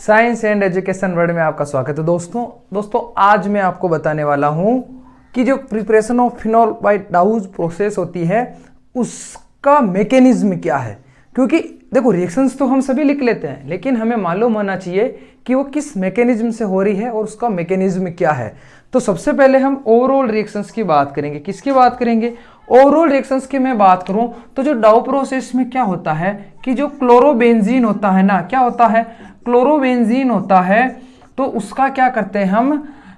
Science and education world में आपका स्वागत है दोस्तों आज मैं आपको बताने वाला हूं कि जो preparation of phenol by Dow's process होती है उसका मैकेनिज्म क्या है। क्योंकि देखो रिएक्शंस तो हम सभी लिख लेते हैं, लेकिन हमें मालूम होना चाहिए कि वो किस मैकेनिज्म से हो रही है और उसका मैकेनिज्म क्या है। तो सबसे पहले हम ओवरऑल रिएक्शंस की बात करेंगे। किसकी बात करेंगे? ओवरऑल रिएक्शंस की मैं बात करूं तो जो डाउ प्रोसेस में क्या होता है कि जो क्लोरोबेंजीन होता है ना, क्या होता है? क्लोरोबेंजीन होता है। तो उसका क्या करते हैं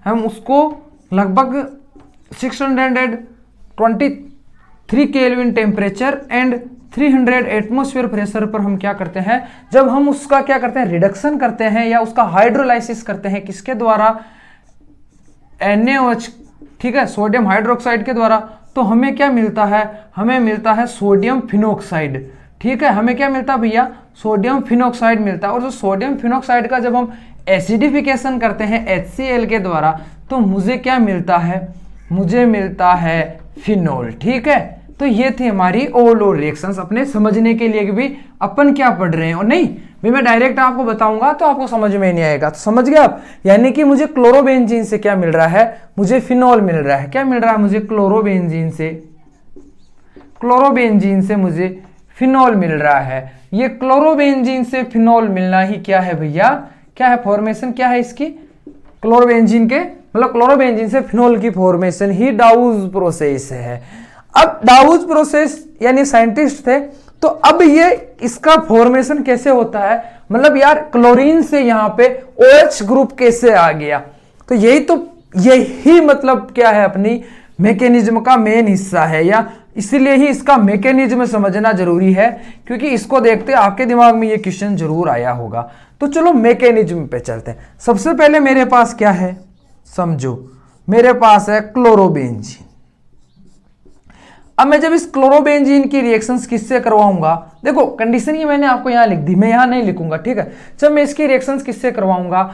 हम उसको लगभग 623 kelvin temperature and 300 atmosphere pressure पर हम क्या करते हैं, जब हम उसका क्या करते हैं, रिडक्शन करते हैं या उसका हाइड्रोलाइसिस करते हैं। किसके द्वारा? NaOH, ठीक है, सोडियम हाइड्रोक्साइड के द्वारा। तो हमें क्या मिलता है? हमें मिलता है सोडियम फिनॉक्साइड। ठीक है, हमें क्या मिलता है भैया? सोडियम फिनॉक्साइड मिलता है। और जो सोडियम फिनॉक्साइड का जब हम एसिडिफिकेशन करते हैं HCl के द्वारा तो मुझे क्या मिलता है? मुझे मिलता है फिनॉल। ठीक है, तो ये थी हमारी ओवरऑल रिएक्शंस। अपने समझने के लिए कि भी अपन क्या पढ़ रहे हैं और नहीं भी मैं डायरेक्ट आपको बताऊंगा तो आपको समझ में नहीं आएगा। तो समझ गए आप? यानी कि मुझे क्लोरोबेंजीन से क्या मिल रहा है? मुझे फिनॉल मिल रहा है। क्या मिल रहा है मुझे? क्लोरोबेंजीन से मुझे फिनॉल मिल रहा है। ये क्लोरोबेंजीन से फिनॉल मिलना ही क्या है भैया? क्या है? फॉर्मेशन क्या है इसकी? क्लोरोबेंजीन के मतलब क्लोरोबेंजीन से फिनॉल की फॉर्मेशन ही डाउज प्रोसेस है। अब डाउज प्रोसेस यानी साइंटिस्ट थे, तो अब ये इसका फॉर्मेशन कैसे होता है? मतलब यार क्लोरीन से यहां पे OH ग्रुप कैसे आ गया? तो यही मतलब क्या है, अपनी मैकेनिज्म का मेन हिस्सा है, या इसलिए ही इसका मैकेनिज्म समझना जरूरी है, क्योंकि इसको देखते आपके दिमाग में ये क्वेश्चन जरूर आया होगा। तो चलो मैकेनिज्म पे चलते हैं। सबसे पहले मेरे पास क्या है समझो, मेरे पास है क्लोरोबेंजीन। अब मैं जब इस क्लोरोबेंजीन की रिएक्शंस किससे करवाऊंगा, देखो कंडीशन ये मैंने आपको यहां लिख दी, मैं यहां नहीं लिखूंगा। ठीक है, जब मैं इसकी रिएक्शंस किससे करवाऊंगा?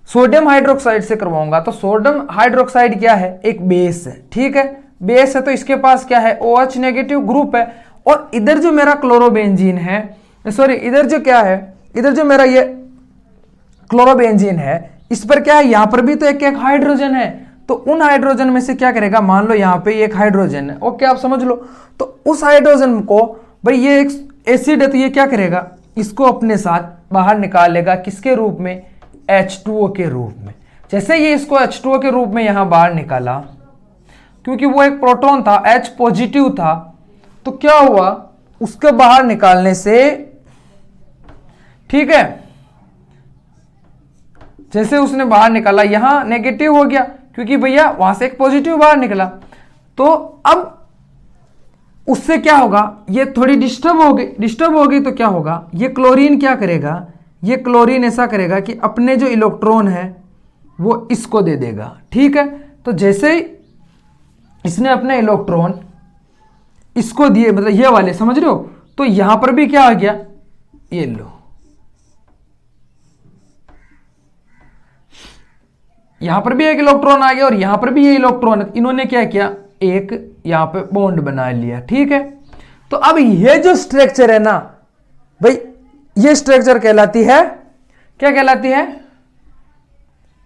सोडियम हाइड्रोक्साइड से करवाऊंगा। तो सोडियम हाइड्रोक्साइड क्या है? एक बेस है। ठीक है, बेस है तो इसके पास क्या है? OH नेगेटिव ग्रुप है। और इधर जो मेरा क्लोरोबेंजीन है, सॉरी इधर जो क्या है, इधर जो मेरा ये क्लोरोबेंजीन है, इस पर क्या है? यहां पर भी तो एक एक हाइड्रोजन है। तो उन हाइड्रोजन में से क्या करेगा, मान लो यहां पे एक हाइड्रोजन है, ओके आप समझ लो। तो उस हाइड्रोजन को भाई ये एक एसिड है तो ये क्या करेगा, इसको अपने साथ बाहर निकाल लेगा। किसके रूप में? H2O के रूप में। जैसे ये इसको H2O के रूप में यहां बाहर निकाला, क्योंकि वो एक प्रोटॉन था, H पॉजिटिव था, तो क्या हुआ उसके बाहर निकालने से, ठीक है, जैसे उसने बाहर निकाला यहां नेगेटिव हो गया, क्योंकि भैया वहां से एक पॉजिटिव बाहर निकला। तो अब उससे क्या होगा, ये थोड़ी डिस्टर्ब होगी तो क्या होगा, ये क्लोरीन क्या करेगा, ये क्लोरीन ऐसा करेगा कि अपने जो इलेक्ट्रॉन है वो इसको दे देगा। ठीक है, तो जैसे ही इसने अपने इलेक्ट्रॉन इसको दिए, मतलब ये वाले, समझ रहे हो? तो यहां पर भी क्या आ गया, ये लो, यहां पर भी एक इलेक्ट्रॉन आ गया और यहां पर भी ये इलेक्ट्रॉन, इन्होंने क्या किया, एक यहां पे बॉन्ड बना लिया। ठीक है, तो अब ये जो स्ट्रक्चर है ना भाई, ये स्ट्रक्चर कहलाती है, क्या कहलाती है?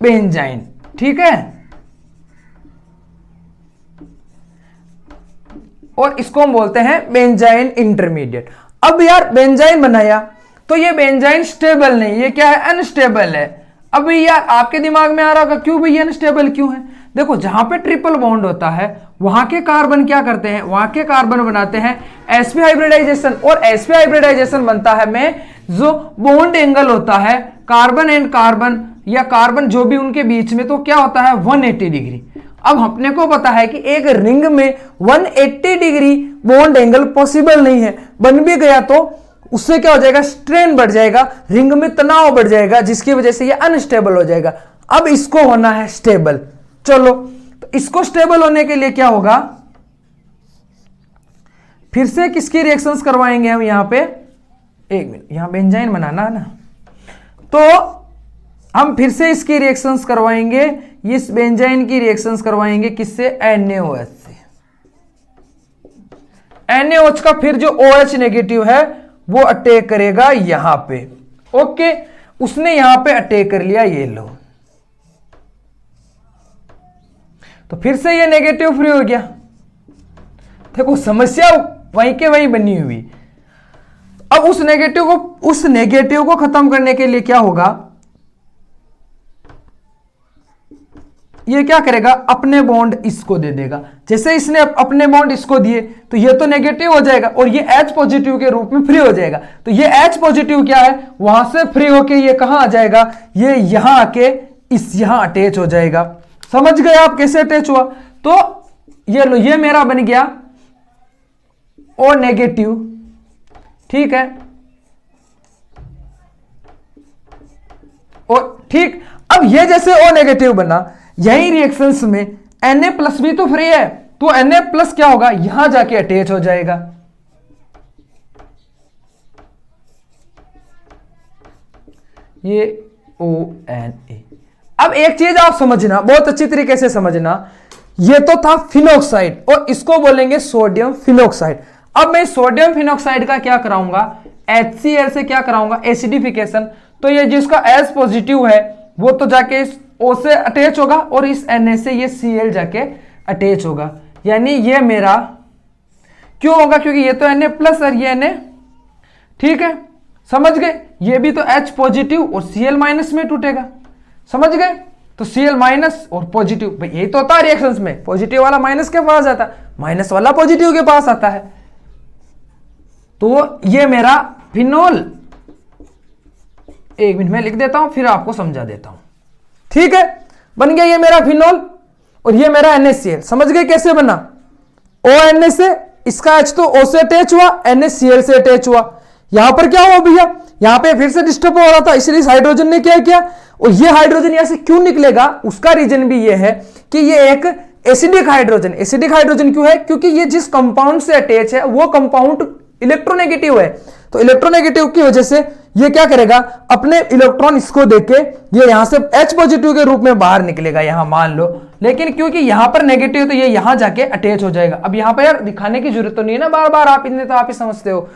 बेंजाइन। ठीक है, और इसको हम बोलते हैं बेंजाइन इंटरमीडिएट। अब यार बेंजाइन बनाया तो ये बेंजाइन स्टेबल नहीं, ये क्या है? अनस्टेबल है। अब यार आपके दिमाग में आ रहा होगा क्यों भैया अनस्टेबल क्यों है? देखो जहां पे ट्रिपल बॉन्ड होता है वहां के कार्बन क्या करते हैं, वहां के कार्बन बनाते हैं sp हाइब्रिडाइजेशन, और sp हाइब्रिडाइजेशन बनता है में जो बॉन्ड एंगल होता है कार्बन एंड कार्बन या कार्बन जो भी उनके बीच में, तो क्या होता है 180 डिग्री। अब अपने को पता है कि एक रिंग में 180 डिग्री बॉन्ड एंगल पॉसिबल नहीं है, बन भी गया तो उससे क्या हो जाएगा, स्ट्रेन बढ़ जाएगा, रिंग में तनाव बढ़ जाएगा, जिसकी वजह से ये अनस्टेबल हो जाएगा। अब इसको होना है स्टेबल। चलो, तो इसको स्टेबल होने के लिए क्या होगा, फिर से किसकी रिएक्शंस करवाएंगे हम यहां पे, एक मिनट, यहां बेंजाइन बनाना है ना, तो हम फिर से इसकी रिएक्शंस करवाएंगे, इस बेंजाइन की रिएक्शंस करवाएंगे किससे? NaOH से। NaOH का फिर जो OH नेगेटिव है वो अटैक करेगा यहां पे। ओके, उसने यहां पे अटैक कर लिया, ये लो, तो फिर से ये नेगेटिव फ्री हो गया। देखो समस्या वहीं के वहीं बनी हुई। अब उस नेगेटिव को खत्म करने के लिए क्या होगा, ये क्या करेगा, अपने बॉन्ड इसको दे देगा। जैसे इसने अपने बॉन्ड इसको दिए तो ये तो नेगेटिव हो जाएगा और ये H पॉजिटिव के रूप में फ्री हो जाएगा। तो ये H पॉजिटिव क्या है, वहां से फ्री होके ये कहां आ जाएगा, ये यहां आके यहां अटैच हो जाएगा। समझ गए आप कैसे अटैच हुआ। तो ये लो, ये मेरा बन गया O नेगेटिव, ठीक है। और ठीक, अब ये जैसे O नेगेटिव बना, यही रिएक्शंस में Na+ भी तो फ्री है, तो Na+ क्या होगा, यहां जाके अटैच हो जाएगा। ये ONA। अब एक चीज आप समझना, बहुत अच्छी तरीके से समझना, ये तो था फिनॉक्साइड और इसको बोलेंगे सोडियम फिनॉक्साइड। अब मैं सोडियम फिनॉक्साइड का क्या कराऊंगा, HCl से क्या कराऊंगा, एसिडिफिकेशन। तो ये जिसका H पॉजिटिव है वो तो जाके इस O से अटैच होगा और इस Na से ये Cl जाके अटैच होगा। यानी ये मेरा क्यों होगा, क्योंकि ये तो Na+ और ये Na, ठीक है। समझ गए, ये भी तो H पॉजिटिव और Cl- में टूटेगा। समझ गए, तो Cl- और पॉजिटिव, भाई यही तो होता है रिएक्शंस में, पॉजिटिव वाला माइनस के पास आता है, माइनस वाला पॉजिटिव के पास आता है। तो ये मेरा फिनोल, एक मिनट में लिख देता हूं फिर आपको समझा देता हूं, ठीक है। बन गया ये मेरा फिनोल और ये मेरा NaCl। समझ गए कैसे बना, ONA से इसका H तो O से अटैच हुआ, NaCl से अटैच हुआ। यहां पर क्या हुआ भैया, यहां पे फिर से डिस्टर्ब हो रहा था, इसलिए इस हाइड्रोजन ने क्या किया, और ये हाइड्रोजन यहां से क्यों निकलेगा, उसका रीजन भी ये है कि ये एक एसिडिक हाइड्रोजन। एसिडिक हाइड्रोजन क्यों है, क्योंकि ये जिस कंपाउंड से अटैच है वो कंपाउंड इलेक्ट्रोनेगेटिव है। तो इलेक्ट्रोनेगेटिव की वजह से ये क्या करेगा, अपने इलेक्ट्रॉन इसको देके ये यहां से H पॉजिटिव के रूप में बाहर निकलेगा, यहां मान लो। लेकिन क्योंकि यहां पर नेगेटिव तो ये यहां जाके अटैच हो जाएगा। अब यहां पर यार दिखाने की जरूरत तो नहीं है ना बार बार, आप इतने तो आप ही समझते हो।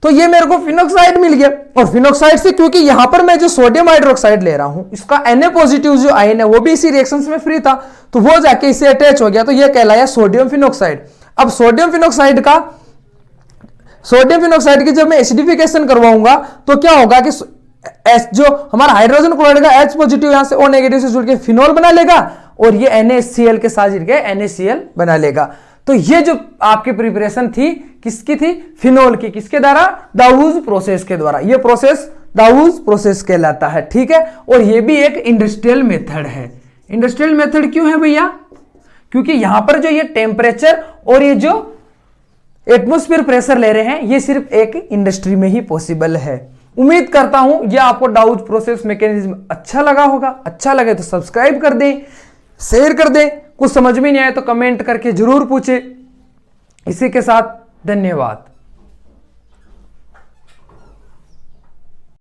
तो ये मेरे को फिनॉक्साइड मिल गया, और फिनॉक्साइड से क्योंकि यहां पर मैं जो सोडियम हाइड्रोक्साइड ले रहा हूं, इसका Na पॉजिटिव जो आयन है वो भी इसी रिएक्शंस में फ्री था, तो वो जाके इससे अटैच हो गया, तो ये कहलाया सोडियम फिनॉक्साइड। अब सोडियम फिनॉक्साइड की जब मैं एसिडिफिकेशन करवाऊंगा तो क्या होगा कि जो हमारा हाइड्रोजन क्लोराइड का H पॉजिटिव यहां से O नेगेटिव से जुड़ के फिनोल बना लेगा और ये NaCl के साथ जुड़ के NaCl बना लेगा। तो ये जो आपकी प्रिपरेशन थी किसकी थी, फिनोल की, किसके द्वारा, दाऊज प्रोसेस के द्वारा। ये प्रोसेस दाऊज प्रोसेस कहलाता है, ठीक है। और ये भी एक इंडस्ट्रियल मेथड है। इंडस्ट्रियल मेथड क्यों है भैया, क्योंकि यहां पर जो ये टेम्परेचर और ये जो एटमॉस्फेयर प्रेशर ले रहे हैं ये सिर्फ एक इंडस्ट्री में ही पॉसिबल है। उम्मीद करता हूं ये आपको दाऊज प्रोसेस मैकेनिज्म अच्छा लगा होगा। अच्छा लगे तो सब्सक्राइब कर दें, शेयर कर दें, कुछ समझ में नहीं आए तो कमेंट करके जरूर पूछे। इसी के साथ धन्यवाद।